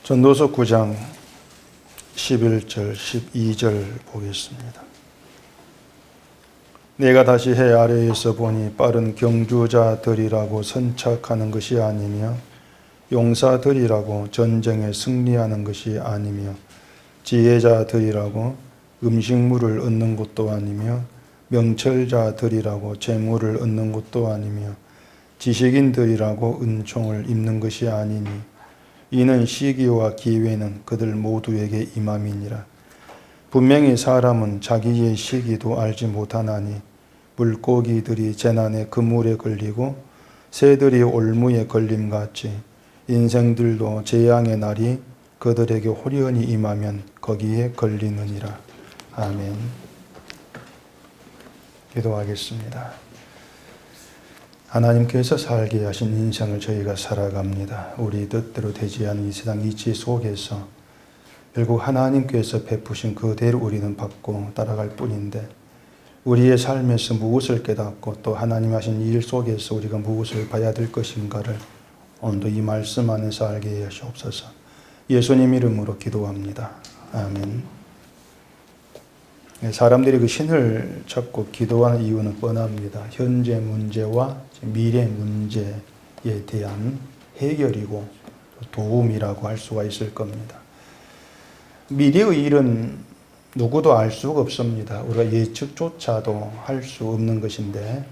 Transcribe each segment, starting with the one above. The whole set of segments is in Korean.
전도서 9장 11절 12절 보겠습니다. 내가 다시 해 아래에서 보니 빠른 경주자들이라고 선착하는 것이 아니며 용사들이라고 전쟁에 승리하는 것이 아니며 지혜자들이라고 음식물을 얻는 것도 아니며 명철자들이라고 재물을 얻는 것도 아니며 지식인들이라고 은총을 입는 것이 아니니 이는 시기와 기회는 그들 모두에게 임함이니라. 분명히 사람은 자기의 시기도 알지 못하나니 물고기들이 재난에 그물에 걸리고 새들이 올무에 걸림같이 인생들도 재앙의 날이 그들에게 호련히 임하면 거기에 걸리느니라. 아멘. 기도하겠습니다. 하나님께서 살게 하신 인생을 저희가 살아갑니다. 우리 뜻대로 되지 않은 이 세상 이치 속에서 결국 하나님께서 베푸신 그대로 우리는 받고 따라갈 뿐인데 우리의 삶에서 무엇을 깨닫고 또 하나님 하신 일 속에서 우리가 무엇을 봐야 될 것인가를 오늘도 이 말씀 안에서 알게 하시옵소서. 예수님 이름으로 기도합니다. 아멘. 사람들이 그 신을 찾고 기도하는 이유는 뻔합니다. 현재 문제와 미래 문제에 대한 해결이고 도움이라고 할 수가 있을 겁니다. 미래의 일은 누구도 알 수가 없습니다. 우리가 예측조차도 할 수 없는 것인데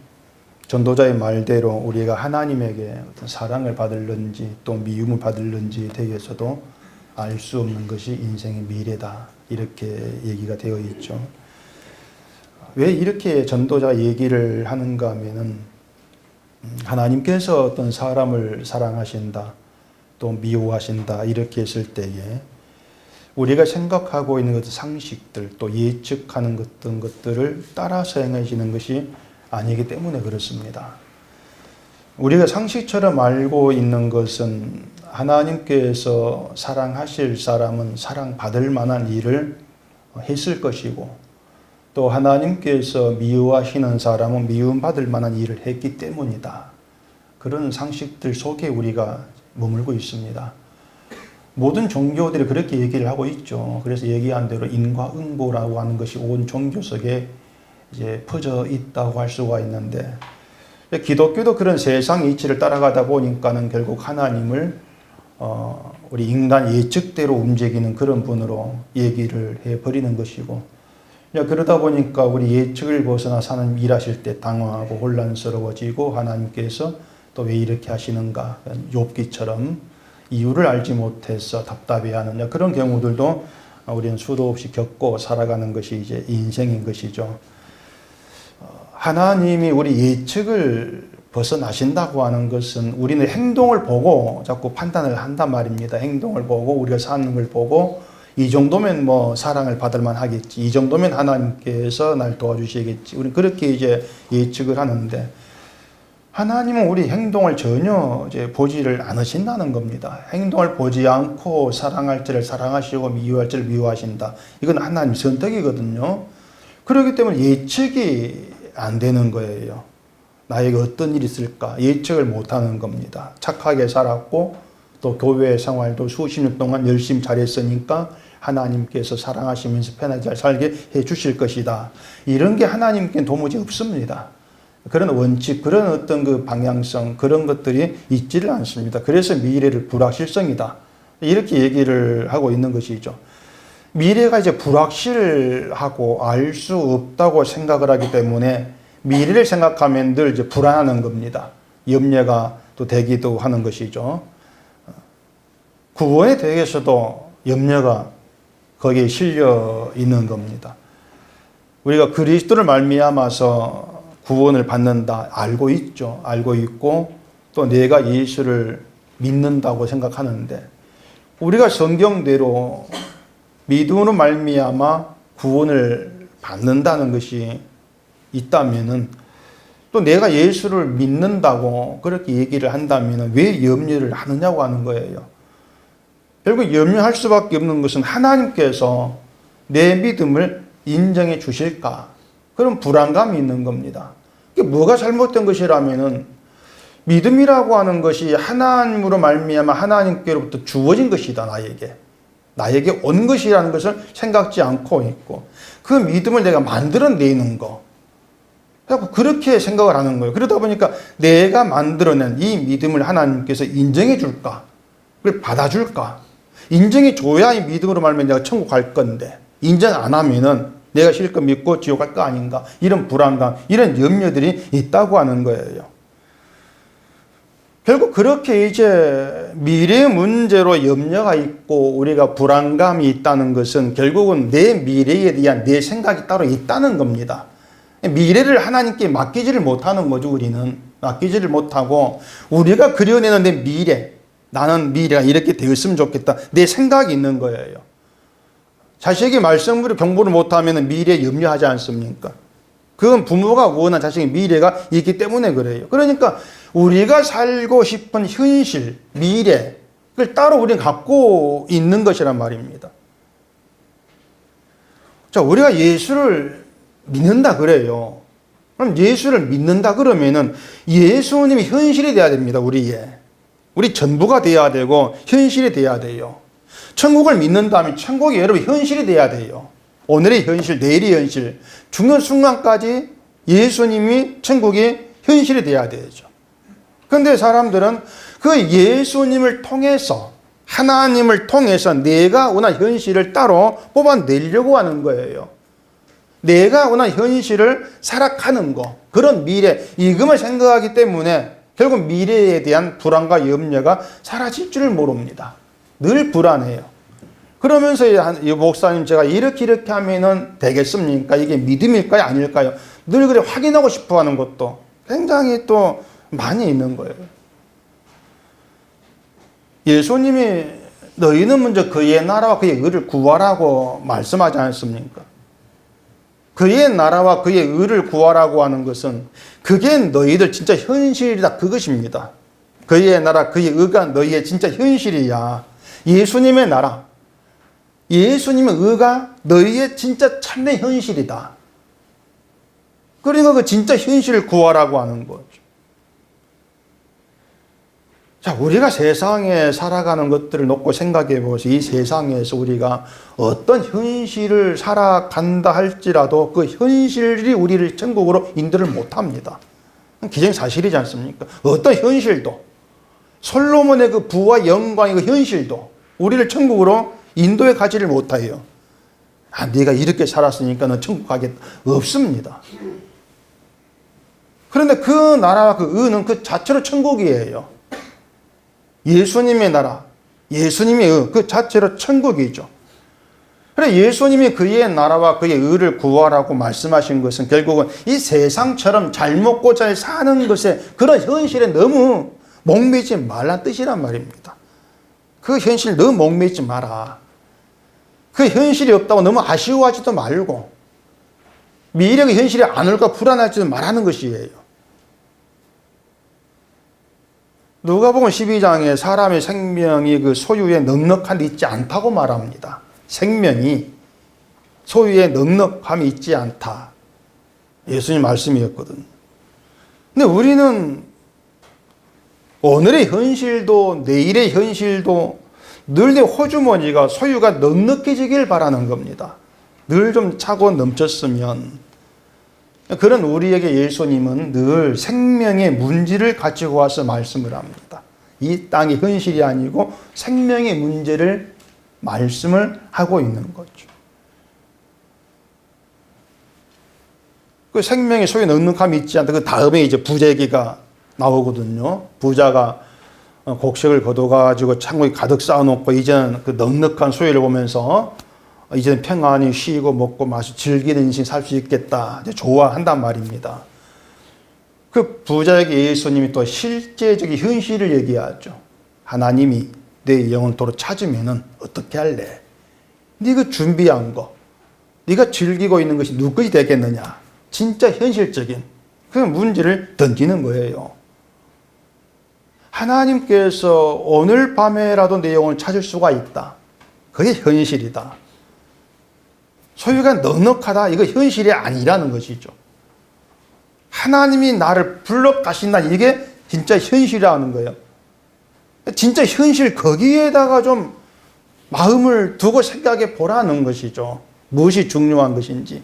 전도자의 말대로 우리가 하나님에게 어떤 사랑을 받을는지 또 미움을 받을는지에 대해서도 알 수 없는 것이 인생의 미래다. 이렇게 얘기가 되어 있죠. 왜 이렇게 전도자 얘기를 하는가 하면은 하나님께서 어떤 사람을 사랑하신다, 또 미워하신다 이렇게 했을 때에 우리가 생각하고 있는 어떤 상식들 또 예측하는 어떤 것들을 따라서 행해지는 것이 아니기 때문에 그렇습니다. 우리가 상식처럼 알고 있는 것은 하나님께서 사랑하실 사람은 사랑받을 만한 일을 했을 것이고 또 하나님께서 미워하시는 사람은 미움받을 만한 일을 했기 때문이다. 그런 상식들 속에 우리가 머물고 있습니다. 모든 종교들이 그렇게 얘기를 하고 있죠. 그래서 얘기한 대로 인과응보라고 하는 것이 온 종교 속에 이제 퍼져 있다고 할 수가 있는데 기독교도 그런 세상 이치를 따라가다 보니까는 결국 하나님을 우리 인간 예측대로 움직이는 그런 분으로 얘기를 해버리는 것이고 그러다 보니까 우리 예측을 벗어나 사는 일하실 때 당황하고 혼란스러워지고 하나님께서 또 왜 이렇게 하시는가 욥기처럼 이유를 알지 못해서 답답해하는 그런 경우들도 우리는 수도 없이 겪고 살아가는 것이 이제 인생인 것이죠. 하나님이 우리 예측을 벗어나신다고 하는 것은 우리는 행동을 보고 자꾸 판단을 한단 말입니다. 행동을 보고 우리가 사는 걸 보고 이 정도면 뭐 사랑을 받을 만하겠지. 이 정도면 하나님께서 날 도와주시겠지. 우리는 그렇게 이제 예측을 하는데 하나님은 우리 행동을 전혀 이제 보지를 않으신다는 겁니다. 행동을 보지 않고 사랑할 자를 사랑하시고 미워할 자를 미워하신다. 이건 하나님 선택이거든요. 그렇기 때문에 예측이 안 되는 거예요. 나에게 어떤 일이 있을까 예측을 못하는 겁니다. 착하게 살았고 또 교회 생활도 수십 년 동안 열심히 잘했으니까 하나님께서 사랑하시면서 편하게 잘 살게 해 주실 것이다. 이런 게 하나님께 도무지 없습니다. 그런 원칙, 그런 어떤 그 방향성, 그런 것들이 있지를 않습니다. 그래서 미래를 불확실성이다. 이렇게 얘기를 하고 있는 것이죠. 미래가 이제 불확실하고 알 수 없다고 생각을 하기 때문에 미래를 생각하면 늘 이제 불안하는 겁니다. 염려가 또 되기도 하는 것이죠. 구원에 대해서도 염려가 거기에 실려 있는 겁니다. 우리가 그리스도를 말미암아서 구원을 받는다 알고 있죠. 알고 있고 또 내가 예수를 믿는다고 생각하는데 우리가 성경대로 믿음으로 말미암아 구원을 받는다는 것이 있다면은 또 내가 예수를 믿는다고 그렇게 얘기를 한다면은 왜 염려를 하느냐고 하는 거예요. 결국 염려할 수밖에 없는 것은 하나님께서 내 믿음을 인정해 주실까? 그런 불안감이 있는 겁니다. 뭐가 잘못된 것이라면은 믿음이라고 하는 것이 하나님으로 말미암아 하나님께로부터 주어진 것이다. 나에게 온 것이라는 것을 생각지 않고 있고, 그 믿음을 내가 만들어내는 거, 그렇게 생각을 하는 거예요. 그러다 보니까 내가 만들어낸 이 믿음을 하나님께서 인정해 줄까? 그걸 받아줄까? 인정해 줘야 이 믿음으로 말면 내가 천국 갈 건데, 인정 안 하면은 내가 실컷 믿고 지옥 갈 거 아닌가? 이런 불안감, 이런 염려들이 있다고 하는 거예요. 결국 그렇게 이제 미래 문제로 염려가 있고 우리가 불안감이 있다는 것은 결국은 내 미래에 대한 내 생각이 따로 있다는 겁니다. 미래를 하나님께 맡기지를 못하는 거죠. 우리는 맡기지를 못하고 우리가 그려내는 내 미래, 나는 미래가 이렇게 되었으면 좋겠다, 내 생각이 있는 거예요. 자식이 말썽부리 공부를 못하면 미래에 염려하지 않습니까? 그건 부모가 원한 자식의 미래가 있기 때문에 그래요. 그러니까 우리가 살고 싶은 현실, 미래를 따로 우리는 갖고 있는 것이란 말입니다. 자, 우리가 예수를 믿는다 그래요. 그럼 예수를 믿는다 그러면은 예수님이 현실이 돼야 됩니다. 우리 전부가 돼야 되고 현실이 돼야 돼요. 천국을 믿는다면 천국이 여러분 현실이 돼야 돼요. 오늘의 현실, 내일의 현실, 죽는 순간까지 예수님이 천국이 현실이 돼야 되죠. 그런데 사람들은 그 예수님을 통해서, 하나님을 통해서 내가 원하는 현실을 따로 뽑아내려고 하는 거예요. 내가 원하는 현실을 살아가는 거, 그런 미래, 이것을 생각하기 때문에 결국 미래에 대한 불안과 염려가 사라질 줄 모릅니다. 늘 불안해요. 그러면서 이 목사님, 제가 이렇게 하면은 되겠습니까? 이게 믿음일까요? 아닐까요? 늘 그래 확인하고 싶어 하는 것도 굉장히 또 많이 있는 거예요. 예수님이 너희는 먼저 그의 나라와 그의 의를 구하라고 말씀하지 않습니까? 그의 나라와 그의 의를 구하라고 하는 것은 그게 너희들 진짜 현실이다, 그것입니다. 그의 나라, 그의 의가 너희의 진짜 현실이야. 예수님의 나라, 예수님의 의가 너희의 진짜 참된 현실이다. 그러니까 그 진짜 현실을 구하라고 하는 거죠. 자, 우리가 세상에 살아가는 것들을 놓고 생각해 보세요. 이 세상에서 우리가 어떤 현실을 살아간다 할지라도 그 현실이 우리를 천국으로 인도를 못합니다. 기정사실이지 않습니까? 어떤 현실도, 솔로몬의 그 부와 영광의 그 현실도 우리를 천국으로 인도에 가지를 못해요. 아, 네가 이렇게 살았으니까 너 천국 가겠다. 없습니다. 그런데 그 나라와 그 의는 그 자체로 천국이에요. 예수님의 나라, 예수님의 의, 그 자체로 천국이죠. 그래, 예수님이 그의 나라와 그의 의를 구하라고 말씀하신 것은 결국은 이 세상처럼 잘 먹고 잘 사는 것에, 그런 현실에 너무 목매지 말란 뜻이란 말입니다. 그 현실 너무 목매지 마라. 그 현실이 없다고 너무 아쉬워하지도 말고 미래의 현실이 안 올까 불안하지도 말하는 것이에요. 누가복음 12장에 사람의 생명이 그 소유에 넉넉함이 있지 않다고 말합니다. 생명이 소유에 넉넉함이 있지 않다. 예수님 말씀이었거든. 근데 우리는 오늘의 현실도 내일의 현실도 늘 내 호주머니가 소유가 넉넉해지길 바라는 겁니다. 늘 좀 차고 넘쳤으면. 그런 우리에게 예수님은 늘 생명의 문제를 가지고 와서 말씀을 합니다. 이 땅의 현실이 아니고 생명의 문제를 말씀을 하고 있는 거죠. 그 생명의 소유에 넉넉함이 있지 않다. 그 다음에 이제 부자 얘기가 나오거든요. 부자가 곡식을 거둬가지고 창고에 가득 쌓아놓고 이제는 그 넉넉한 소유를 보면서 이제는 평안히 쉬고 먹고 마시고 즐기는 인생 살 수 있겠다, 이제 좋아한단 말입니다. 그 부자에게 예수님이 또 실제적인 현실을 얘기하죠. 하나님이 내 영혼토록 찾으면은 어떻게 할래? 네가 준비한 거, 네가 즐기고 있는 것이 누구 것이 되겠느냐? 진짜 현실적인 그 문제를 던지는 거예요. 하나님께서 오늘 밤에라도 내 영혼을 찾을 수가 있다. 그게 현실이다. 소유가 넉넉하다, 이거 현실이 아니라는 것이죠. 하나님이 나를 불러 가신다, 이게 진짜 현실이라는 거예요. 진짜 현실 거기에다가 좀 마음을 두고 생각해 보라는 것이죠. 무엇이 중요한 것인지.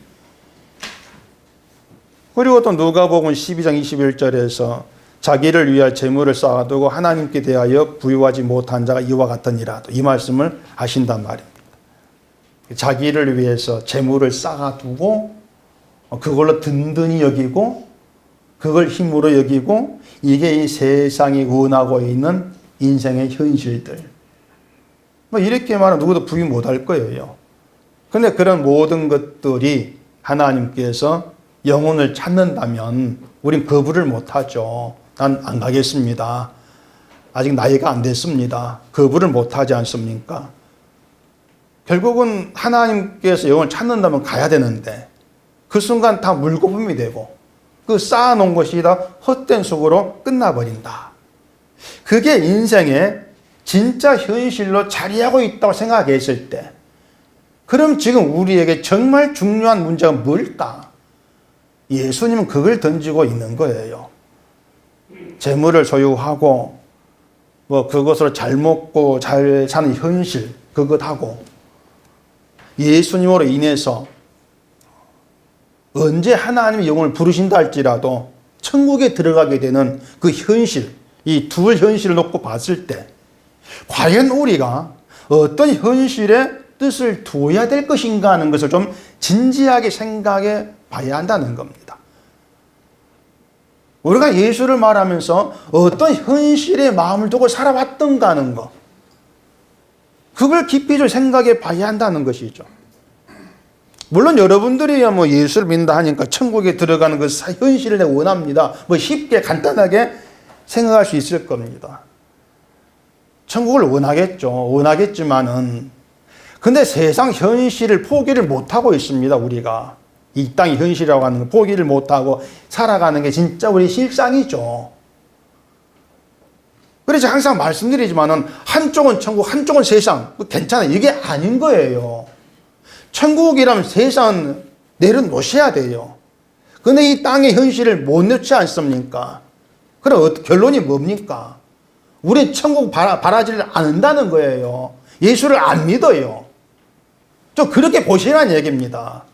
그리고 또 누가복음 12장 21절에서 자기를 위하여 재물을 쌓아두고 하나님께 대하여 부유하지 못한 자가 이와 같으니라. 이 말씀을 하신단 말입니다. 자기를 위해서 재물을 쌓아두고 그걸로 든든히 여기고 그걸 힘으로 여기고 이게 이 세상이 원하고 있는 인생의 현실들. 뭐 이렇게 말하면 누구도 부인 못할 거예요. 근데 그런 모든 것들이 하나님께서 영혼을 찾는다면 우린 거부를 못하죠. 난 안 가겠습니다. 아직 나이가 안 됐습니다. 거부를 못하지 않습니까? 결국은 하나님께서 영혼을 찾는다면 가야 되는데 그 순간 다 물거품이 되고 그 쌓아놓은 것이 다 헛된 속으로 끝나버린다. 그게 인생의 진짜 현실로 자리하고 있다고 생각했을 때 그럼 지금 우리에게 정말 중요한 문제가 뭘까? 예수님은 그걸 던지고 있는 거예요. 재물을 소유하고 뭐 그것으로 잘 먹고 잘 사는 현실 그것하고 예수님으로 인해서 언제 하나님의 영혼을 부르신다 할지라도 천국에 들어가게 되는 그 현실, 이 두 현실을 놓고 봤을 때 과연 우리가 어떤 현실에 뜻을 두어야 될 것인가 하는 것을 좀 진지하게 생각해 봐야 한다는 겁니다. 우리가 예수를 말하면서 어떤 현실에 마음을 두고 살아왔던가 하는 것, 그걸 깊이 좀 생각해 봐야 한다는 것이죠. 물론 여러분들이 뭐 예수를 믿는다 하니까 천국에 들어가는 그 현실을 내가 원합니다. 뭐 쉽게 간단하게 생각할 수 있을 겁니다. 천국을 원하겠죠. 원하겠지만은 근데 세상 현실을 포기를 못하고 있습니다. 우리가. 이 땅의 현실이라고 하는 거 포기를 못하고 살아가는 게 진짜 우리 실상이죠. 그래서 항상 말씀드리지만은 한쪽은 천국, 한쪽은 세상. 괜찮아요. 이게 아닌 거예요. 천국이라면 세상은 내려놓으셔야 돼요. 근데 이 땅의 현실을 못 놓지 않습니까? 그럼 결론이 뭡니까? 우리 천국 바라지를 않는다는 거예요. 예수를 안 믿어요. 좀 그렇게 보시라는 얘기입니다.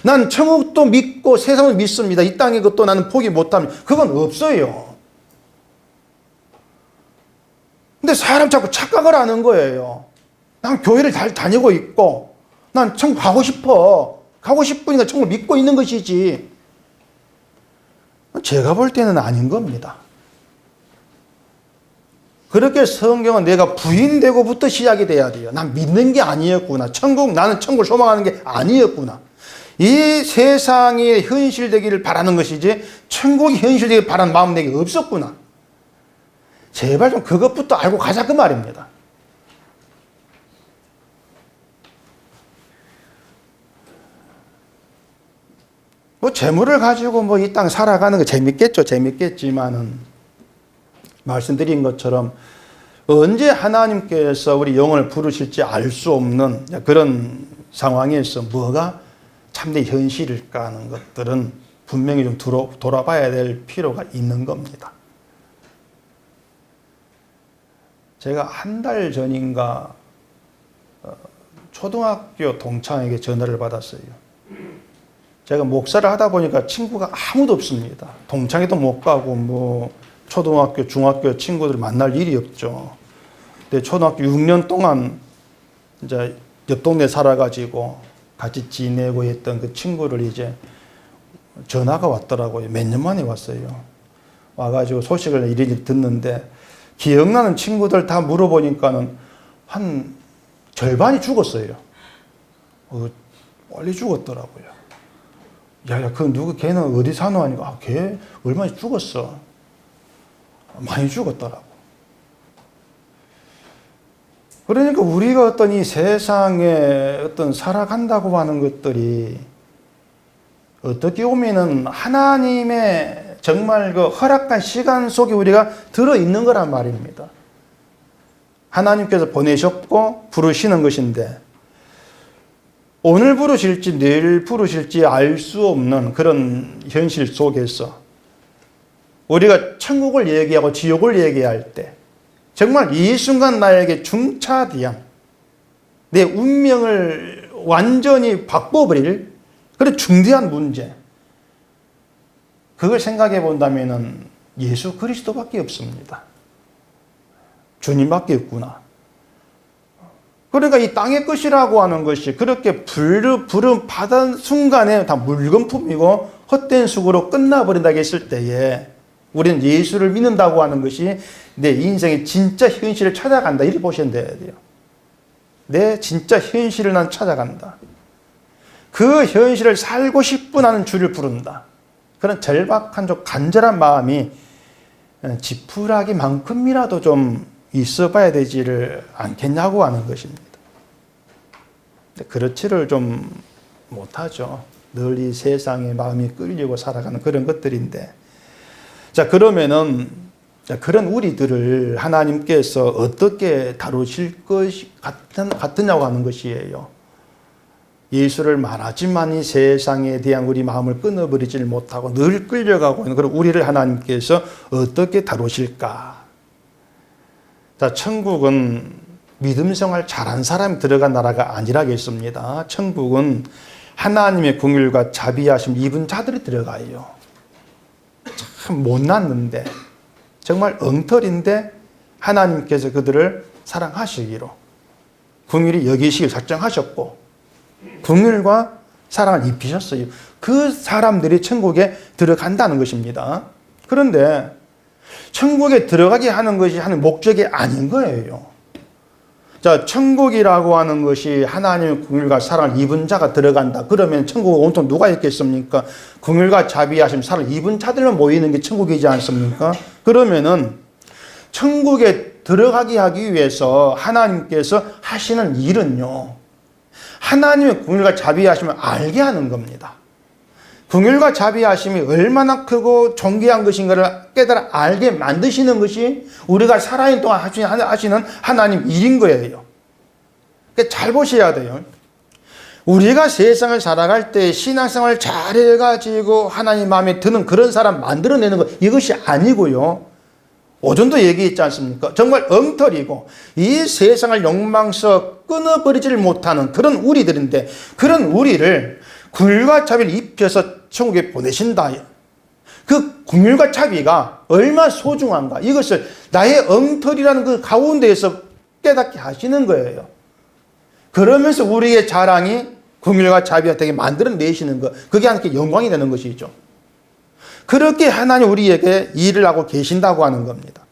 난 천국도 믿고 세상을 믿습니다. 이 땅의 것도 나는 포기 못하면 그건 없어요. 근데 사람 자꾸 착각을 하는 거예요. 난 교회를 잘 다니고 있고 난 천국 가고 싶어. 가고 싶으니까 천국을 믿고 있는 것이지. 제가 볼 때는 아닌 겁니다. 그렇게 성경은 내가 부인되고부터 시작이 돼야 돼요. 난 믿는 게 아니었구나. 나는 천국을 소망하는 게 아니었구나. 이 세상이 현실되기를 바라는 것이지 천국이 현실되기를 바라는 마음 내게 없었구나. 제발 좀 그것부터 알고 가자 그 말입니다. 뭐 재물을 가지고 뭐 이 땅 살아가는 거 재밌겠죠. 재밌겠지만은 말씀드린 것처럼 언제 하나님께서 우리 영혼을 부르실지 알 수 없는 그런 상황에서 뭐가 참된 현실일까 하는 것들은 분명히 좀 돌아봐야 될 필요가 있는 겁니다. 제가 한 달 전인가 초등학교 동창에게 전화를 받았어요. 제가 목사를 하다 보니까 친구가 아무도 없습니다. 동창회도 못 가고 뭐 초등학교, 중학교 친구들 만날 일이 없죠. 근데 초등학교 6년 동안 이제 옆 동네 살아가지고 같이 지내고 했던 그 친구를 이제 전화가 왔더라고요. 몇 년 만에 왔어요. 와가지고 소식을 이리저리 듣는데 기억나는 친구들 다 물어보니까는 한 절반이 죽었어요. 빨리 죽었더라고요. 야, 걔는 어디 사노 하니까, 걔 얼마나 죽었어. 많이 죽었더라고. 그러니까 우리가 어떤 이 세상에 어떤 살아간다고 하는 것들이 어떻게 보면은 하나님의 정말 그 허락한 시간 속에 우리가 들어있는 거란 말입니다. 하나님께서 보내셨고 부르시는 것인데 오늘 부르실지 내일 부르실지 알 수 없는 그런 현실 속에서 우리가 천국을 얘기하고 지옥을 얘기할 때 정말 이 순간 나에게 중차대한 내 운명을 완전히 바꿔버릴 그런 중대한 문제, 그걸 생각해 본다면 예수 그리스도밖에 없습니다. 주님밖에 없구나. 그러니까 이 땅의 것이라고 하는 것이 그렇게 부름 받은 순간에 다 물건품이고 헛된 수고로 끝나버린다고 했을 때에 우리는 예수를 믿는다고 하는 것이 내 인생의 진짜 현실을 찾아간다, 이렇게 보시면 돼요. 내 진짜 현실을 난 찾아간다. 그 현실을 살고 싶은 하는 주를 부른다. 그런 절박한 좀 간절한 마음이 지푸라기만큼이라도 좀 있어 봐야 되지를 않겠냐고 하는 것입니다. 그렇지를 좀 못하죠. 늘 이 세상에 마음이 끌리고 살아가는 그런 것들인데, 자, 그러면은 그런 우리들을 하나님께서 어떻게 다루실 것이 같으냐고 하는 것이에요. 예수를 말하지만 이 세상에 대한 우리 마음을 끊어버리질 못하고 늘 끌려가고 있는 그런 우리를 하나님께서 어떻게 다루실까? 자, 천국은 믿음 생활 잘한 사람이 들어간 나라가 아니라겠습니다. 천국은 하나님의 긍휼과 자비하심 입은 자들이 들어가요. 참 못났는데, 정말 엉터리인데 하나님께서 그들을 사랑하시기로 긍휼히 여기시길 작정하셨고 긍휼과 사랑을 입히셨어요. 그 사람들이 천국에 들어간다는 것입니다. 그런데 천국에 들어가게 하는 것이 하는 목적이 아닌 거예요. 자, 천국이라고 하는 것이 하나님의 긍휼과 사랑을 입은 자가 들어간다. 그러면 천국에 온통 누가 있겠습니까? 긍휼과 자비하심, 사랑을 입은 자들만 모이는 게 천국이지 않습니까? 그러면은 천국에 들어가게 하기 위해서 하나님께서 하시는 일은요, 하나님의 긍휼과 자비하심을 알게 하는 겁니다. 긍휼과 자비하심이 얼마나 크고 존귀한 것인가를 깨달아 알게 만드시는 것이 우리가 살아있는 동안 하시는 하나님 일인 거예요. 잘 보셔야 돼요. 우리가 세상을 살아갈 때 신앙생활 잘해가지고 하나님 마음에 드는 그런 사람 만들어내는 것, 이것이 아니고요. 오전도 얘기했지 않습니까? 정말 엉터리고 이 세상을 욕망서 끊어버리지를 못하는 그런 우리들인데, 그런 우리를 긍휼과 자비를 입혀서 천국에 보내신다. 그 긍휼과 자비가 얼마나 소중한가, 이것을 나의 엉터리라는 그 가운데에서 깨닫게 하시는 거예요. 그러면서 우리의 자랑이 긍휼과 자비가 되게 만들어내시는 것, 그게 하나님께 영광이 되는 것이죠. 그렇게 하나님 우리에게 일을 하고 계신다고 하는 겁니다.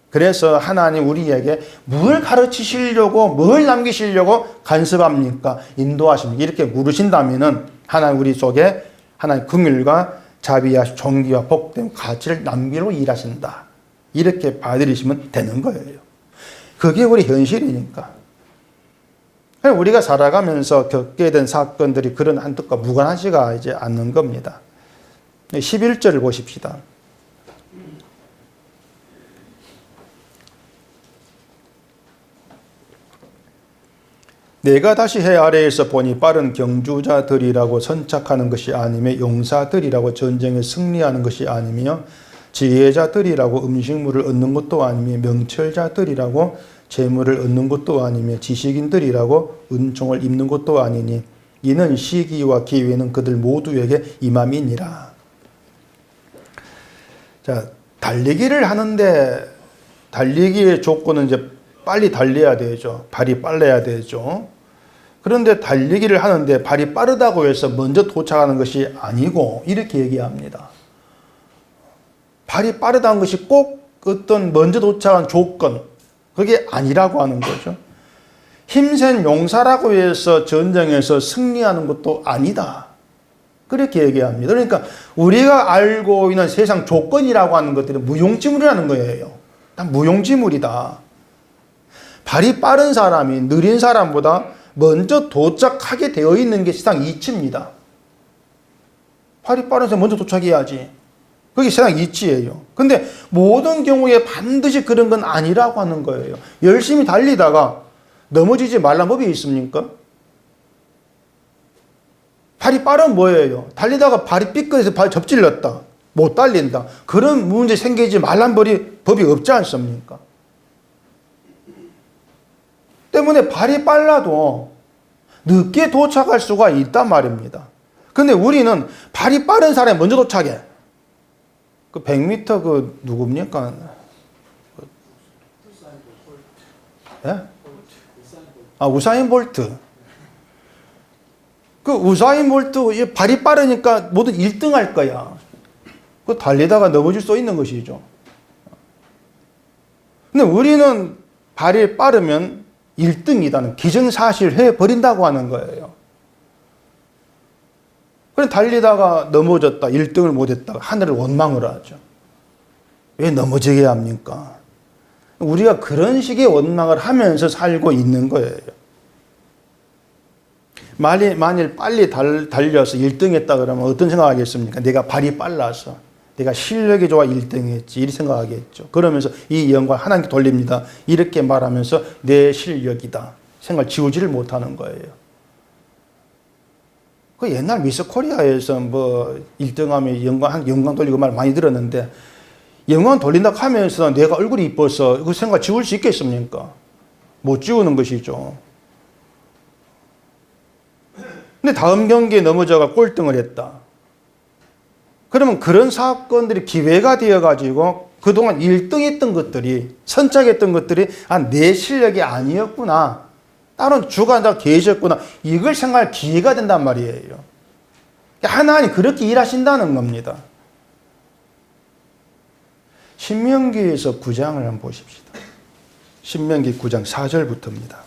그래서 하나님 우리에게 뭘 가르치시려고, 뭘 남기시려고 간섭합니까? 인도하십니까? 이렇게 물으신다면은 하나님 우리 속에 하나님 긍휼과 자비와 존귀와 복된 가치를 남기로 일하신다. 이렇게 받아들이시면 되는 거예요. 그게 우리 현실이니까. 우리가 살아가면서 겪게 된 사건들이 그런 한뜻과 무관하지가 이제 않는 겁니다. 11절을 보십시다. 내가 다시 해 아래에서 보니 빠른 경주자들이라고 선착하는 것이 아니며 용사들이라고 전쟁에 승리하는 것이 아니며 지혜자들이라고 음식물을 얻는 것도 아니며 명철자들이라고 재물을 얻는 것도 아니며 지식인들이라고 은총을 입는 것도 아니니 이는 시기와 기회는 그들 모두에게 임함이니라. 자, 달리기를 하는데 달리기의 조건은 이제 빨리 달려야 되죠. 발이 빨라야 되죠. 그런데 달리기를 하는데 발이 빠르다고 해서 먼저 도착하는 것이 아니고 이렇게 얘기합니다. 발이 빠르다는 것이 꼭 어떤 먼저 도착한 조건, 그게 아니라고 하는 거죠. 힘센 용사라고 해서 전쟁에서 승리하는 것도 아니다. 그렇게 얘기합니다. 그러니까 우리가 알고 있는 세상 조건이라고 하는 것들은 무용지물이라는 거예요. 다 무용지물이다. 발이 빠른 사람이 느린 사람보다 먼저 도착하게 되어 있는 게 세상 이치입니다. 발이 빠른 사람이 먼저 도착해야지. 그게 세상 이치예요. 근데 모든 경우에 반드시 그런 건 아니라고 하는 거예요. 열심히 달리다가 넘어지지 말란 법이 있습니까? 발이 빠르면 뭐예요? 달리다가 발이 삐끗해서 발 접질렀다. 못 달린다. 그런 문제 생기지 말란 법이 없지 않습니까? 때문에 발이 빨라도 늦게 도착할 수가 있단 말입니다. 근데 우리는 발이 빠른 사람이 먼저 도착해. 그 100m 그 누굽니까? 예? 우사인 볼트. 그 우사인 볼트 발이 빠르니까 모두 1등 할 거야. 그 달리다가 넘어질 수 있는 것이죠. 근데 우리는 발이 빠르면 1등이다는 기정사실을 해버린다고 하는 거예요. 그래 달리다가 넘어졌다, 1등을 못했다, 하늘을 원망을 하죠. 왜 넘어지게 합니까? 우리가 그런 식의 원망을 하면서 살고 있는 거예요. 만일 빨리 달려서 1등 했다 그러면 어떤 생각하겠습니까? 내가 발이 빨라서, 내가 실력이 좋아 1등 했지, 이렇게 생각하겠죠. 그러면서 이 영광 하나님께 돌립니다. 이렇게 말하면서 내 실력이다 생각을 지우지를 못하는 거예요. 그 옛날 미스 코리아에서 뭐 1등하면 영광 돌리고 말 많이 들었는데, 영광 돌린다 하면서 내가 얼굴이 이뻐서 그 생각 지울 수 있겠습니까? 못 지우는 것이죠. 근데 다음 경기에 넘어져가 꼴등을 했다. 그러면 그런 사건들이 기회가 되어가지고 그동안 1등 했던 것들이, 선착했던 것들이 내 실력이 아니었구나, 다른 주가 다 계셨구나, 이걸 생각할 기회가 된단 말이에요. 하나님 그렇게 일하신다는 겁니다. 신명기에서 9장을 한번 보십시다. 신명기 9장 4절부터입니다.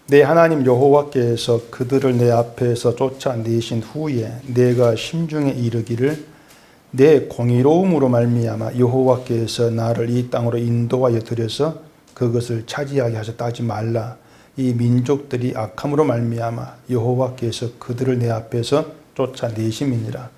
내 하나님 여호와께서 그들을 내 앞에서 쫓아내신 후에 내가 심중에 이르기를 내 공의로움으로 말미암아 여호와께서 나를 이 땅으로 인도하여 들여서 그것을 차지하게 하셨다 하지 말라. 이 민족들이 악함으로 말미암아 여호와께서 그들을 내 앞에서 쫓아내심이니라.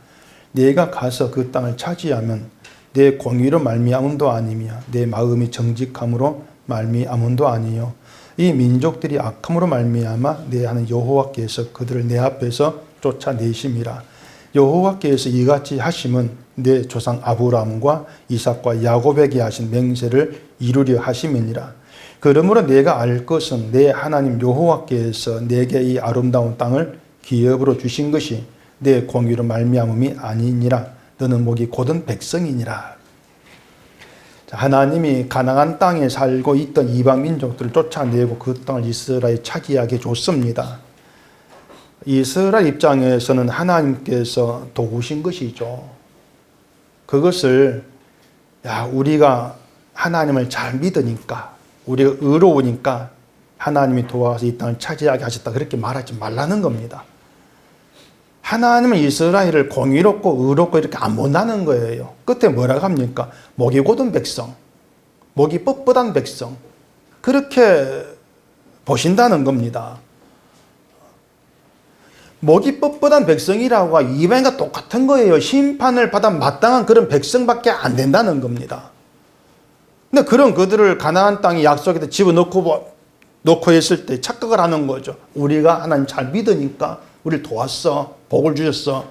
내가 가서 그 땅을 차지하면 내 공의로 말미암음도 아니며 내 마음이 정직함으로 말미암음도 아니요 이 민족들이 악함으로 말미암아 내 하나님 여호와께서 그들을 내 앞에서 쫓아내심이라. 여호와께서 이같이 하심은 내 조상 아브라함과 이삭과 야곱에게 하신 맹세를 이루려 하심이니라. 그러므로 내가 알 것은 내 하나님 여호와께서 내게 이 아름다운 땅을 기업으로 주신 것이 내 공의로 말미암음이 아니니라. 너는 목이 곧은 백성이니라. 하나님이 가나안 땅에 살고 있던 이방 민족들을 쫓아내고 그 땅을 이스라엘에 차지하게 줬습니다. 이스라엘 입장에서는 하나님께서 도우신 것이죠. 그것을 우리가 하나님을 잘 믿으니까, 우리가 의로우니까 하나님이 도와서 이 땅을 차지하게 하셨다, 그렇게 말하지 말라는 겁니다. 하나님은 이스라엘을 공의롭고 의롭고 이렇게 안 본다는 거예요. 끝에 뭐라고 합니까? 목이 곧은 백성, 목이 뻣뻣한 백성, 그렇게 보신다는 겁니다. 목이 뻣뻣한 백성이라고 이방인과 똑같은 거예요. 심판을 받아 마땅한 그런 백성밖에 안 된다는 겁니다. 근데 그런 그들을 가나안 땅의 약속에다 집어넣고 했을 때 착각을 하는 거죠. 우리가 하나님 잘 믿으니까 우리를 도왔어, 복을 주셨어.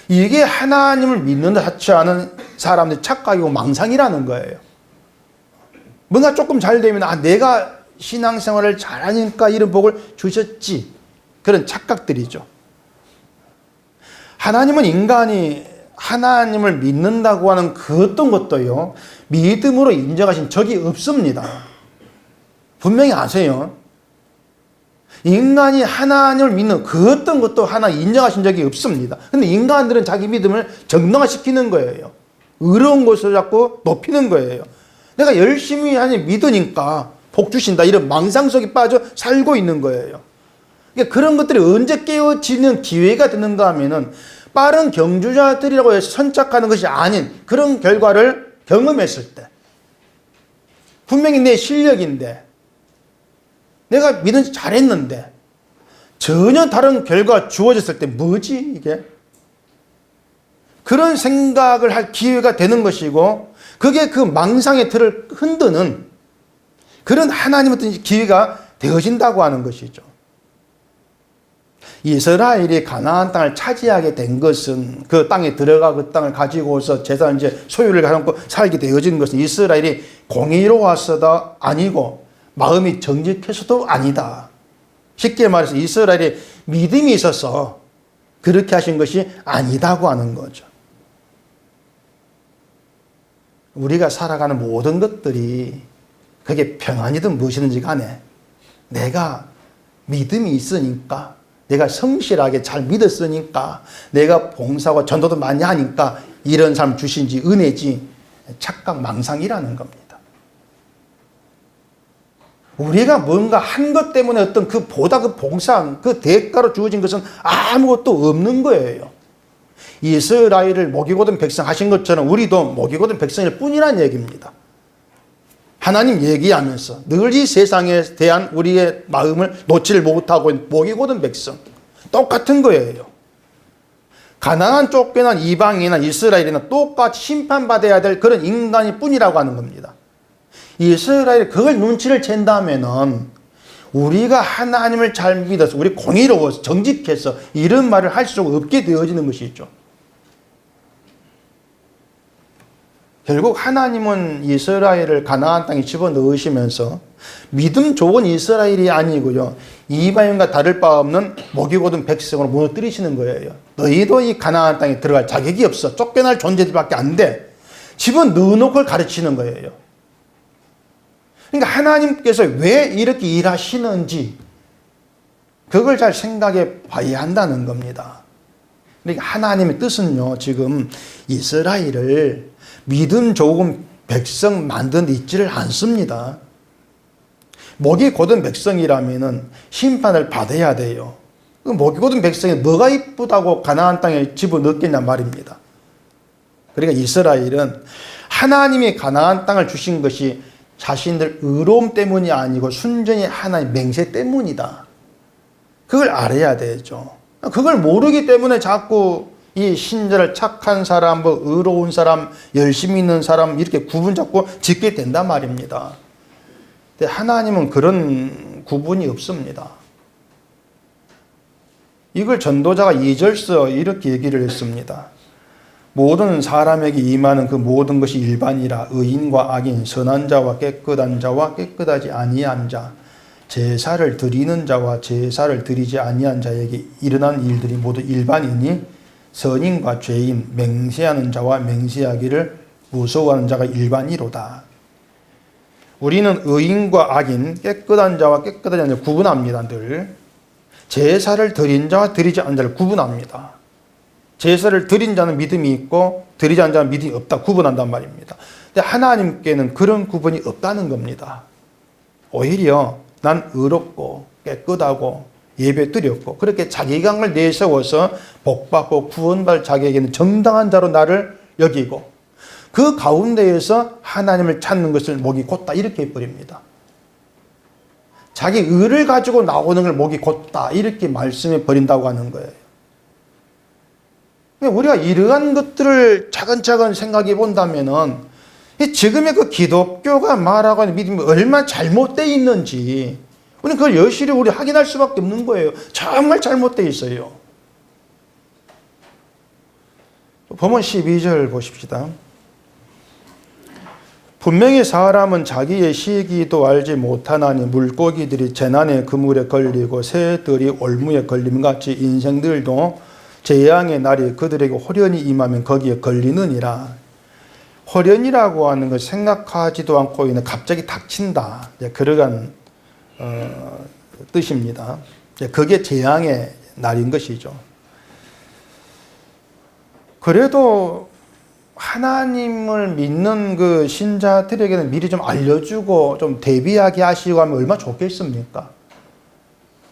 이게 하나님을 믿는다 하지 않은 사람들의 착각이고 망상이라는 거예요. 뭔가 조금 잘 되면 내가 신앙생활을 잘하니까 이런 복을 주셨지, 그런 착각들이죠. 하나님은 인간이 하나님을 믿는다고 하는 그 어떤 것도요, 믿음으로 인정하신 적이 없습니다. 분명히 아세요. 인간이 하나님을 믿는 그 어떤 것도 하나 인정하신 적이 없습니다. 근데 인간들은 자기 믿음을 정당화시키는 거예요. 의로운 것을 자꾸 높이는 거예요. 내가 열심히 하나님 믿으니까 복 주신다, 이런 망상 속에 빠져 살고 있는 거예요. 그러니까 그런 것들이 언제 깨어지는 기회가 되는가 하면은 빠른 경주자들이라고 해서 선착하는 것이 아닌 그런 결과를 경험했을 때, 분명히 내 실력인데, 내가 믿은지 잘했는데 전혀 다른 결과가 주어졌을 때 뭐지 이게? 그런 생각을 할 기회가 되는 것이고, 그게 그 망상의 틀을 흔드는 그런 하나님 어떤 기회가 되어진다고 하는 것이죠. 이스라엘이 가나안 땅을 차지하게 된 것은 그 땅에 들어가 그 땅을 가지고서 재산 이제 소유를 갖고 살게 되어진 것은 이스라엘이 공의로워서도 아니고 마음이 정직해서도 아니다. 쉽게 말해서 이스라엘이 믿음이 있어서 그렇게 하신 것이 아니다고 하는 거죠. 우리가 살아가는 모든 것들이 그게 평안이든 무엇이든지 간에 내가 믿음이 있으니까, 내가 성실하게 잘 믿었으니까, 내가 봉사와 전도도 많이 하니까 이런 삶 주신지 은혜지 착각 망상이라는 겁니다. 우리가 뭔가 한 것 때문에 어떤 그 보다 그 봉사, 그 대가로 주어진 것은 아무것도 없는 거예요. 이스라엘을 먹이고든 백성 하신 것처럼 우리도 먹이고든 백성일 뿐이란 얘기입니다. 하나님 얘기하면서 늘 이 세상에 대한 우리의 마음을 놓지를 못하고 먹이고든 백성 똑같은 거예요. 가나안 쫓겨난 이방인이나 이스라엘이나 똑같이 심판받아야 될 그런 인간일 뿐이라고 하는 겁니다. 이스라엘이 그걸 눈치를 챈다면은 우리가 하나님을 잘 믿어서 우리 공의로워서 정직해서 이런 말을 할 수 없게 되어지는 것이죠. 결국 하나님은 이스라엘을 가나안 땅에 집어넣으시면서 믿음 좋은 이스라엘이 아니고요, 이방인과 다를 바 없는 먹이고든 백성으로 무너뜨리시는 거예요. 너희도 이 가나안 땅에 들어갈 자격이 없어. 쫓겨날 존재들밖에 안 돼. 집어넣어놓고 가르치는 거예요. 그러니까 하나님께서 왜 이렇게 일하시는지 그걸 잘 생각해 봐야 한다는 겁니다. 그러니까 하나님의 뜻은요, 지금 이스라엘을 믿음 좋은 백성 만든 있지를 않습니다. 목이 곧은 백성이라면은 심판을 받아야 돼요. 목이 곧은 백성이 뭐가 이쁘다고 가나안 땅에 집어넣겠냐 말입니다. 그러니까 이스라엘은 하나님이 가나안 땅을 주신 것이 자신들 의로움 때문이 아니고 순전히 하나님 맹세 때문이다. 그걸 알아야 되죠. 그걸 모르기 때문에 자꾸 이 신자를 착한 사람, 뭐 의로운 사람, 열심히 있는 사람 이렇게 구분 잡고 짓게 된단 말입니다. 근데 하나님은 그런 구분이 없습니다. 이걸 전도자가 2절서 이렇게 얘기를 했습니다. 모든 사람에게 임하는 그 모든 것이 일반이라 의인과 악인, 선한 자와 깨끗한 자와 깨끗하지 아니한 자, 제사를 드리는 자와 제사를 드리지 아니한 자에게 일어난 일들이 모두 일반이니 선인과 죄인, 맹세하는 자와 맹세하기를 무서워하는 자가 일반이로다. 우리는 의인과 악인, 깨끗한 자와 깨끗하지 않은 자를 구분합니다. 늘 제사를 드린 자와 드리지 않은 자를 구분합니다. 제사를 드린 자는 믿음이 있고 드리지 않은 자는 믿음이 없다 구분한단 말입니다. 근데 하나님께는 그런 구분이 없다는 겁니다. 오히려 난 의롭고 깨끗하고 예배 드렸고 그렇게 자기강을 내세워서 복받고 구원받을 자기에게는 정당한 자로 나를 여기고 그 가운데에서 하나님을 찾는 것을 목이 곧다 이렇게 해버립니다. 자기 의를 가지고 나오는 걸 목이 곧다 이렇게 말씀해 버린다고 하는 거예요. 우리가 이러한 것들을 차근차근 생각해 본다면은 지금의 그 기독교가 말하고 있는 믿음이 얼마나 잘못되어 있는지 우리는 그걸 여실히 우리 확인할 수밖에 없는 거예요. 정말 잘못되어 있어요. 본문 12절 보십시다. 분명히 사람은 자기의 시기도 알지 못하나니 물고기들이 재난의 그물에 걸리고 새들이 올무에 걸림 같이 인생들도 재앙의 날이 그들에게 호련히 임하면 거기에 걸리느니라. 호련이라고 하는 걸 생각하지도 않고 있는 갑자기 닥친다. 그러한 뜻입니다. 그게 재앙의 날인 것이죠. 그래도 하나님을 믿는 그 신자들에게는 미리 좀 알려주고 좀 대비하게 하시고 하면 얼마나 좋겠습니까?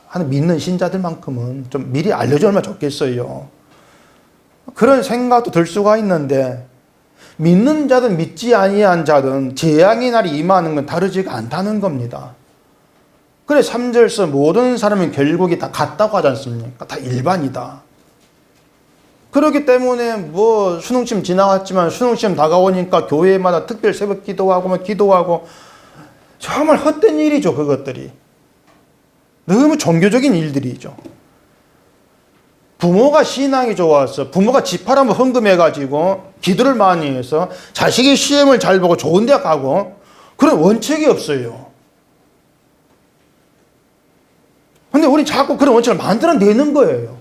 하는 믿는 신자들만큼은 좀 미리 알려주면 얼마나 좋겠어요. 그런 생각도 들 수가 있는데 믿는 자든 믿지 아니한 자든 재앙의 날이 임하는 건 다르지가 않다는 겁니다. 그래 3절서 모든 사람은 결국이 다 같다고 하지 않습니까? 다 일반이다. 그렇기 때문에 뭐 수능시험 지나갔지만 수능시험 다가오니까 교회마다 특별 새벽 기도하고 정말 헛된 일이죠. 그것들이 너무 종교적인 일들이죠. 부모가 신앙이 좋아서 부모가 집합하면 헌금해가지고 기도를 많이 해서 자식이 시험을 잘 보고 좋은 대학 가고 그런 원칙이 없어요. 근데 우리 자꾸 그런 원칙을 만들어내는 거예요.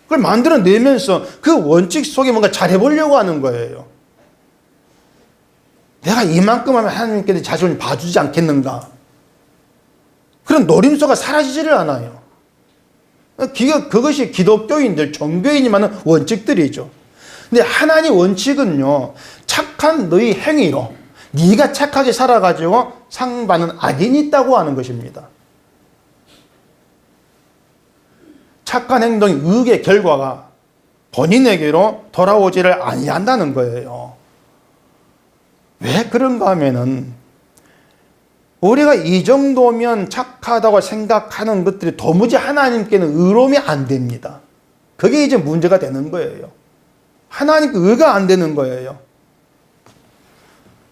그걸 만들어내면서 그 원칙 속에 뭔가 잘해보려고 하는 거예요. 내가 이만큼 하면 하나님께서 자신을 봐주지 않겠는가. 그런 노림수가 사라지지를 않아요. 그것이 기독교인들, 종교인이 많은 원칙들이죠. 근데 하나님 원칙은요, 착한 너희 행위로 네가 착하게 살아가지고 상 받는 악인이 있다고 하는 것입니다. 착한 행동이 의의 결과가 본인에게로 돌아오지를 아니한다는 거예요. 왜 그런가 하면은 우리가 이 정도면 착하다고 생각하는 것들이 도무지 하나님께는 의로움이 안 됩니다. 그게 이제 문제가 되는 거예요. 하나님께 의가 안 되는 거예요.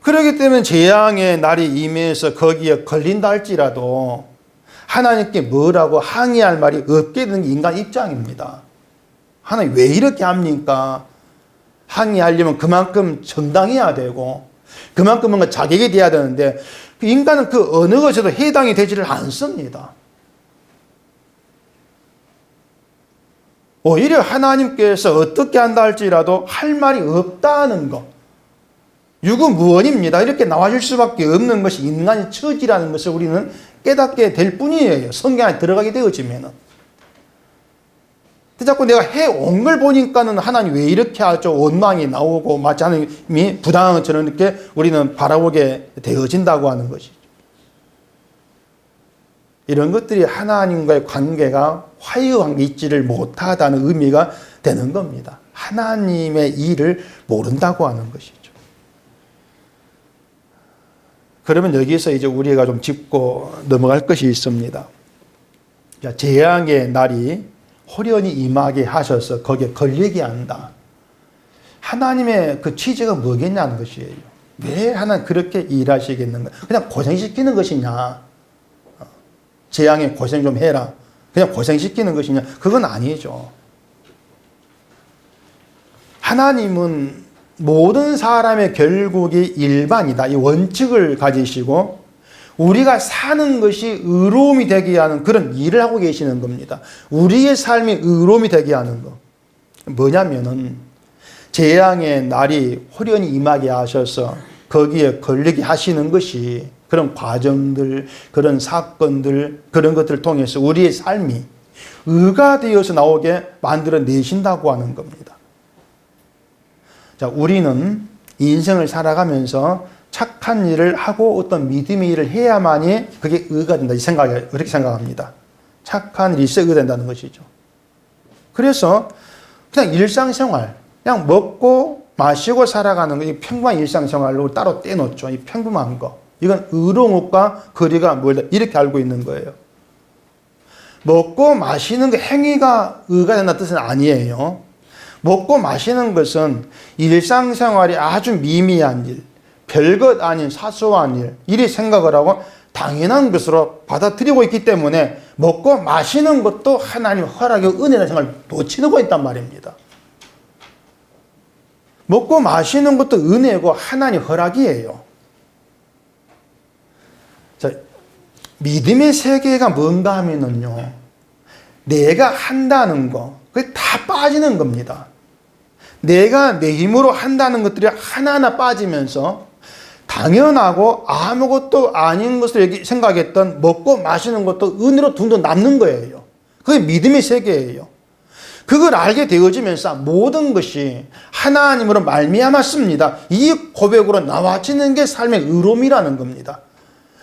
그렇기 때문에 재앙의 날이 임해서 거기에 걸린다 할지라도 하나님께 뭐라고 항의할 말이 없게 되는 게 인간 입장입니다. 하나님 왜 이렇게 합니까? 항의하려면 그만큼 정당해야 되고 그만큼 뭔가 자격이 돼야 되는데 인간은 그 어느 것에도 해당이 되지를 않습니다. 오히려 하나님께서 어떻게 한다 할지라도 할 말이 없다는 것. 유구무원입니다. 이렇게 나와줄 수밖에 없는 것이 인간의 처지라는 것을 우리는 깨닫게 될 뿐이에요. 성경 안에 들어가게 되어지면은. 자꾸 내가 해온 걸 보니까는 하나님 왜 이렇게 하죠? 원망이 나오고 마치 하나님이 부당한 것처럼 이렇게 우리는 바라보게 되어진다고 하는 것이죠. 이런 것들이 하나님과의 관계가 화해관계 있지를 못하다는 의미가 되는 겁니다. 하나님의 일을 모른다고 하는 것이죠. 그러면 여기서 이제 우리가 좀 짚고 넘어갈 것이 있습니다. 재앙의 날이 호련히 임하게 하셔서 거기에 걸리게 한다. 하나님의 그 취지가 뭐겠냐는 것이에요. 왜 하나님 그렇게 일하시겠는가? 그냥 고생시키는 것이냐? 재앙에 고생 좀 해라. 그냥 고생시키는 것이냐? 그건 아니죠. 하나님은 모든 사람의 결국이 일반이다. 이 원칙을 가지시고 우리가 사는 것이 의로움이 되게 하는 그런 일을 하고 계시는 겁니다. 우리의 삶이 의로움이 되게 하는 것. 뭐냐면은 재앙의 날이 호련히 임하게 하셔서 거기에 걸리게 하시는 것이 그런 과정들, 그런 사건들, 그런 것들을 통해서 우리의 삶이 의가 되어서 나오게 만들어 내신다고 하는 겁니다. 자, 우리는 인생을 살아가면서 착한 일을 하고 어떤 믿음의 일을 해야만이 그게 의가 된다. 그렇게 생각합니다. 착한 일이 있어야 의가 된다는 것이죠. 그래서 그냥 일상생활, 그냥 먹고 마시고 살아가는 거, 이 평범한 일상생활로 따로 떼놓죠. 이 평범한 거. 이건 의로운 것과 거리가 멀다. 이렇게 알고 있는 거예요. 먹고 마시는 그 행위가 의가 된다는 뜻은 아니에요. 먹고 마시는 것은 일상생활이 아주 미미한 일, 별것 아닌 사소한 일, 이리 생각을 하고 당연한 것으로 받아들이고 있기 때문에 먹고 마시는 것도 하나님 허락의 은혜라는 생각을 놓치고 있단 말입니다. 먹고 마시는 것도 은혜고 하나님 허락이에요. 자, 믿음의 세계가 뭔가 하면은요, 내가 한다는 거, 그게 다 빠지는 겁니다. 내가 내 힘으로 한다는 것들이 하나하나 빠지면서 당연하고 아무것도 아닌 것을 생각했던 먹고 마시는 것도 은혜로 둥둥 남는 거예요. 그게 믿음의 세계예요. 그걸 알게 되어지면서 모든 것이 하나님으로 말미암았습니다. 이 고백으로 나와지는 게 삶의 의로움이라는 겁니다.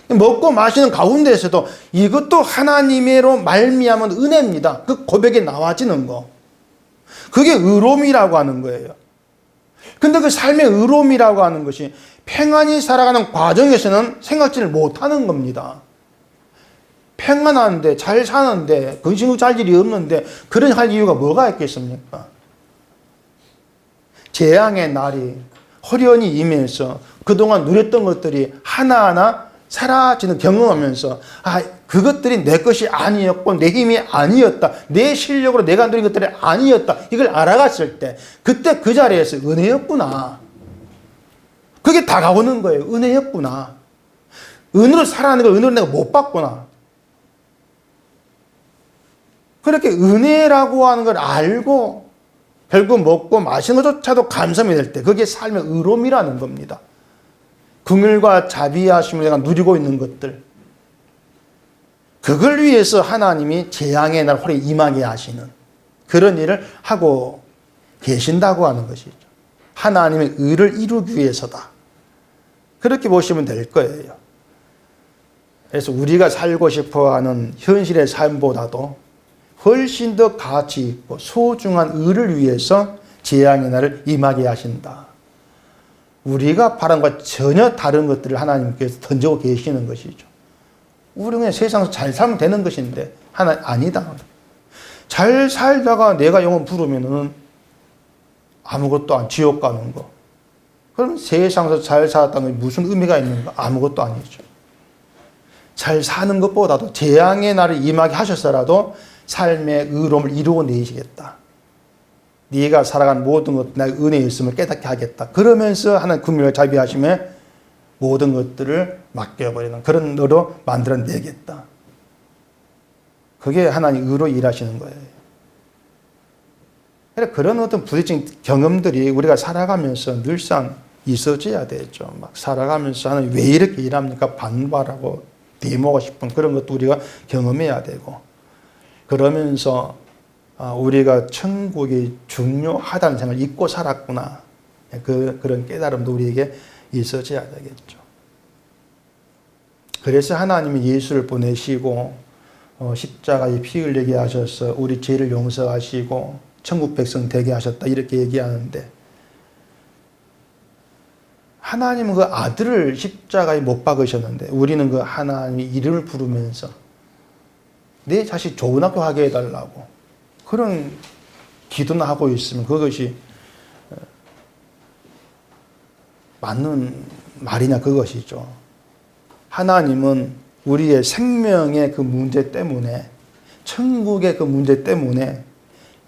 먹고 마시는 가운데에서도 이것도 하나님으로 말미암은 은혜입니다. 그 고백에 나와지는 거. 그게 의로움이라고 하는 거예요. 근데 그 삶의 의로움이라고 하는 것이 평안히 살아가는 과정에서는 생각지를 못하는 겁니다. 평안한데 잘 사는데 근심을 잘 일이 없는데 그런 할 이유가 뭐가 있겠습니까? 재앙의 날이 호련히 임해서 그동안 누렸던 것들이 하나하나 사라지는 경험하면서 그것들이 내 것이 아니었고 내 힘이 아니었다. 내 실력으로 내가 누린 것들이 아니었다. 이걸 알아갔을 때 그때 그 자리에서 은혜였구나. 그게 다가오는 거예요. 은혜였구나. 은혜로 살아가는 걸 은혜로 내가 못 받구나. 그렇게 은혜라고 하는 걸 알고 결국 먹고 마시는 것조차도 감사함이 될 때 그게 삶의 의로움이라는 겁니다. 긍휼과 자비하심을 내가 누리고 있는 것들, 그걸 위해서 하나님이 재앙의 날 홀에 임하게 하시는 그런 일을 하고 계신다고 하는 것이죠. 하나님의 의를 이루기 위해서다. 그렇게 보시면 될 거예요. 그래서 우리가 살고 싶어하는 현실의 삶보다도 훨씬 더 가치 있고 소중한 의를 위해서 재앙의 날을 임하게 하신다. 우리가 바란 것과 전혀 다른 것들을 하나님께서 던지고 계시는 것이죠. 우리는 그냥 세상에서 잘 살면 되는 것인데 아니다. 잘 살다가 내가 영원 부르면은 아무것도 안, 지옥 가는 거. 그럼 세상에서 잘 살았다는 게 무슨 의미가 있는가? 아무것도 아니죠. 잘 사는 것보다도 재앙의 날을 임하게 하셨어라도 삶의 의로움을 이루어 내시겠다. 네가 살아간 모든 것 나의 은혜에 있음을 깨닫게 하겠다. 그러면서 하나님 긍휼과 자비하심에 모든 것들을 맡겨버리는 그런 너로 만들어내겠다. 그게 하나님 의로 일하시는 거예요. 그런 어떤 부딪힌 경험들이 우리가 살아가면서 늘상 있어져야 되죠. 막 살아가면서 하나님 왜 이렇게 일합니까? 반발하고 대모하고 싶은 그런 것도 우리가 경험해야 되고, 그러면서 우리가 천국이 중요하다는 생각을 잊고 살았구나. 그런 깨달음도 우리에게 있어져야 되겠죠. 그래서 하나님이 예수를 보내시고 십자가에 피 흘리게 하셔서 우리 죄를 용서하시고 천국 백성 되게 하셨다 이렇게 얘기하는데, 하나님은 그 아들을 십자가에 못 박으셨는데 우리는 그 하나님의 이름을 부르면서 내 자식 좋은 학교 가게 해달라고 그런 기도나 하고 있으면 그것이 맞는 말이냐 그것이죠. 하나님은 우리의 생명의 그 문제 때문에, 천국의 그 문제 때문에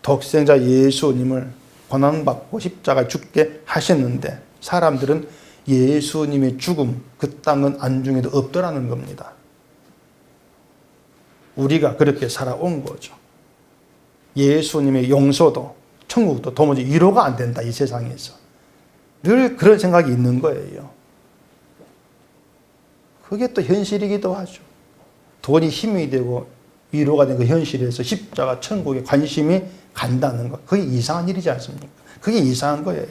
독생자 예수님을 고난받고 십자가에 죽게 하셨는데 사람들은 예수님의 죽음, 그 땅은 안중에도 없더라는 겁니다. 우리가 그렇게 살아온 거죠. 예수님의 용서도 천국도 도무지 위로가 안 된다, 이 세상에서. 늘 그런 생각이 있는 거예요. 그게 또 현실이기도 하죠. 돈이 힘이 되고 위로가 된 그 현실에서 십자가 천국에 관심이 간다는 것, 그게 이상한 일이지 않습니까? 그게 이상한 거예요.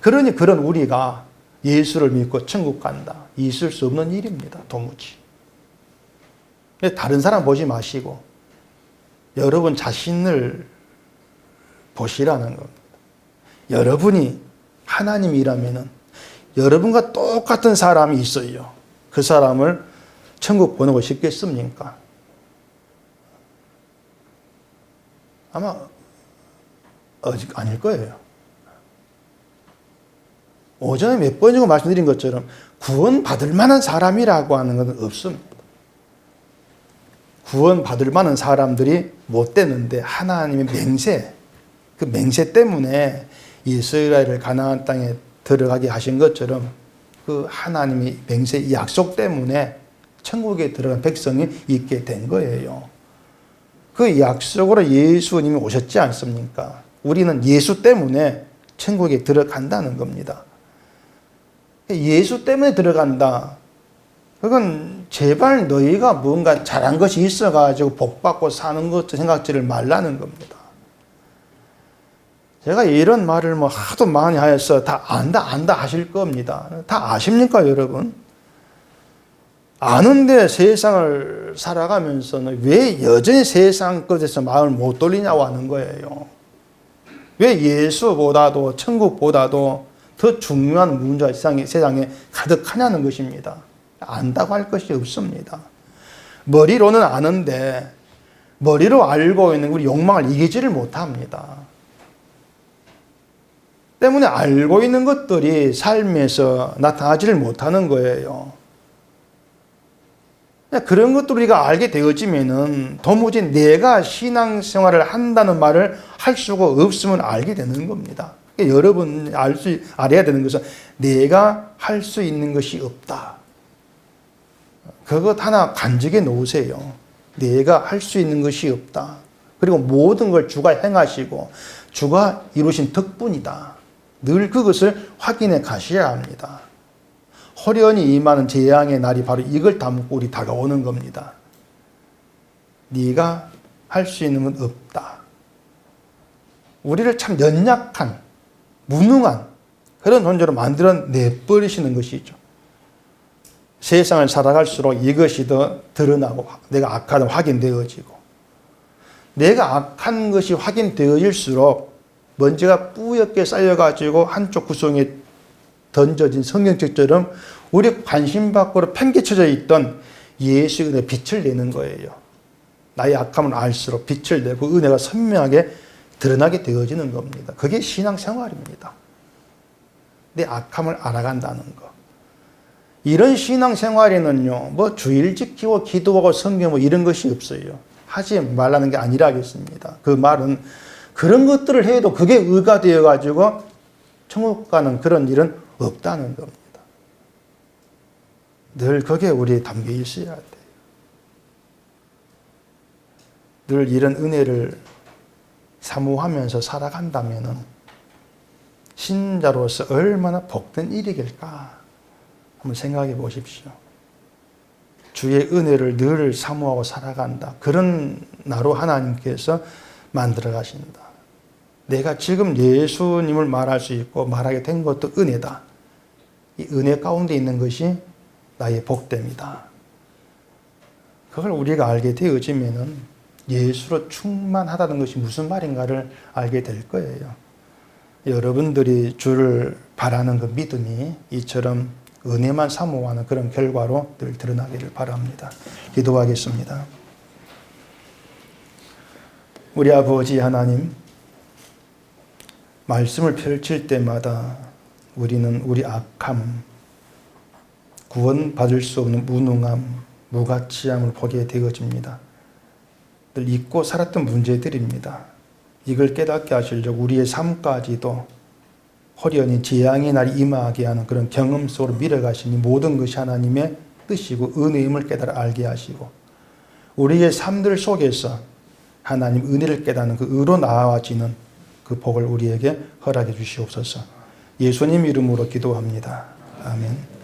그러니 그런 우리가 예수를 믿고 천국 간다, 있을 수 없는 일입니다. 도무지. 다른 사람 보지 마시고 여러분 자신을 보시라는 겁니다. 여러분이 하나님이라면은 여러분과 똑같은 사람이 있어요. 그 사람을 천국 보내고 싶겠습니까? 아마 아닐 거예요. 오전에 몇 번이고 말씀드린 것처럼 구원받을 만한 사람이라고 하는 것은 없습니다. 구원받을 만한 사람들이 못 되는데 하나님의 맹세, 그 맹세 때문에 이스라엘을 가나안 땅에 들어가게 하신 것처럼 그 하나님의 맹세 약속 때문에 천국에 들어간 백성이 있게 된 거예요. 그 약속으로 예수님이 오셨지 않습니까? 우리는 예수 때문에 천국에 들어간다는 겁니다. 예수 때문에 들어간다. 그건 제발 너희가 뭔가 잘한 것이 있어가지고 복받고 사는 것 생각지를 말라는 겁니다. 제가 이런 말을 하도 많이 하여서 다 안다 하실 겁니다. 다 아십니까, 여러분? 아는데 세상을 살아가면서는 왜 여전히 세상 것에서 마음을 못 돌리냐고 하는 거예요. 왜 예수보다도 천국보다도 더 중요한 문제가 세상에 가득하냐는 것입니다. 안다고 할 것이 없습니다. 머리로는 아는데 머리로 알고 있는 우리 욕망을 이기지를 못합니다. 때문에 알고 있는 것들이 삶에서 나타나지를 못하는 거예요. 그런 것들 우리가 알게 되어지면은 도무지 내가 신앙생활을 한다는 말을 할 수가 없음을 알게 되는 겁니다. 그러니까 여러분 알아야 되는 것은 내가 할 수 있는 것이 없다. 그것 하나 간직해 놓으세요. 내가 할 수 있는 것이 없다. 그리고 모든 걸 주가 행하시고 주가 이루신 덕분이다. 늘 그것을 확인해 가셔야 합니다. 호련히 임하는 재앙의 날이 바로 이걸 담고 우리 다가오는 겁니다. 네가 할 수 있는 건 없다. 우리를 참 연약한, 무능한 그런 존재로 만들어 내버리시는 것이죠. 세상을 살아갈수록 이것이 더 드러나고 내가 악하다 확인되어지고 내가 악한 것이 확인되어질수록 먼지가 뿌옇게 쌓여가지고 한쪽 구석에 던져진 성경책처럼 우리 관심 밖으로 팽개쳐져 있던 예수의 은혜 빛을 내는 거예요. 나의 악함을 알수록 빛을 내고 은혜가 선명하게 드러나게 되어지는 겁니다. 그게 신앙생활입니다. 내 악함을 알아간다는 거. 이런 신앙생활에는요, 뭐 주일 지키고 기도하고 성경 뭐 이런 것이 없어요. 하지 말라는 게 아니라겠습니다. 그 말은 그런 것들을 해도 그게 의가 되어가지고 천국 가는 그런 일은 없다는 겁니다. 늘 그게 우리에 담겨 있어야 돼요. 늘 이런 은혜를 사모하면서 살아간다면은 신자로서 얼마나 복된 일이길까 한번 생각해 보십시오. 주의 은혜를 늘 사모하고 살아간다. 그런 나로 하나님께서 만들어 가신다. 내가 지금 예수님을 말할 수 있고 말하게 된 것도 은혜다. 이 은혜 가운데 있는 것이 나의 복됨이다. 그걸 우리가 알게 되어지면은 예수로 충만하다는 것이 무슨 말인가를 알게 될 거예요. 여러분들이 주를 바라는 그 믿음이 이처럼 은혜만 사모하는 그런 결과로 늘 드러나기를 바랍니다. 기도하겠습니다. 우리 아버지 하나님, 말씀을 펼칠 때마다 우리는 우리 악함, 구원받을 수 없는 무능함, 무가치함을 보게 되어집니다. 늘 잊고 살았던 문제들입니다. 이걸 깨닫게 하시려고 우리의 삶까지도 호련히 재앙의 날이 임하게 하는 그런 경험 속으로 밀어가시니 모든 것이 하나님의 뜻이고 은혜임을 깨달아 알게 하시고 우리의 삶들 속에서 하나님 은혜를 깨닫는 그 의로 나아지는 그 복을 우리에게 허락해 주시옵소서. 예수님 이름으로 기도합니다. 아멘.